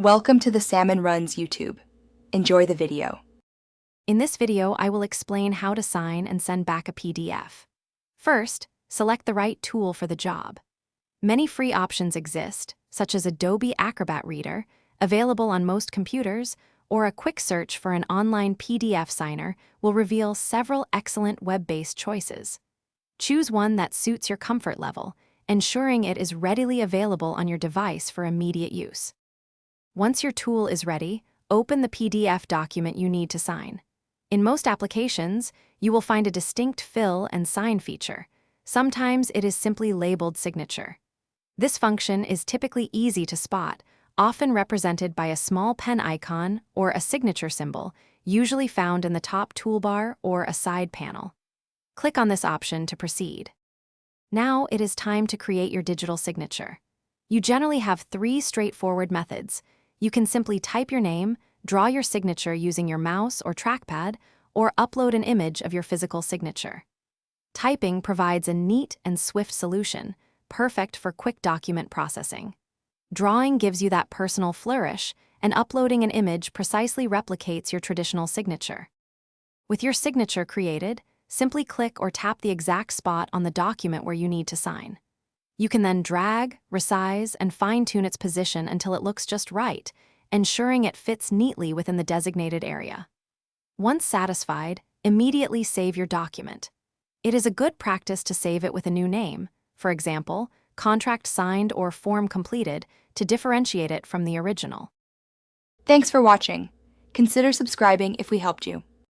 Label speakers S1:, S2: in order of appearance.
S1: Welcome to the Salmon Runs YouTube. Enjoy the video.
S2: In this video, I will explain how to sign and send back a PDF. First, select the right tool for the job. Many free options exist, such as Adobe Acrobat Reader, available on most computers, or a quick search for an online PDF signer will reveal several excellent web-based choices. Choose one that suits your comfort level, ensuring it is readily available on your device for immediate use. Once your tool is ready, open the PDF document you need to sign. In most applications, you will find a distinct fill and sign feature. Sometimes it is simply labeled signature. This function is typically easy to spot, often represented by a small pen icon or a signature symbol, usually found in the top toolbar or a side panel. Click on this option to proceed. Now it is time to create your digital signature. You generally have three straightforward methods. You can simply type your name, draw your signature using your mouse or trackpad, or upload an image of your physical signature. Typing provides a neat and swift solution, perfect for quick document processing. Drawing gives you that personal flourish, and uploading an image precisely replicates your traditional signature. With your signature created, simply click or tap the exact spot on the document where you need to sign. You can then drag, resize, and fine-tune its position until it looks just right, ensuring it fits neatly within the designated area. Once satisfied, immediately save your document. It is a good practice to save it with a new name, for example, contract signed or form completed, to differentiate it from the original.
S1: Thanks for watching. Consider subscribing if we helped you.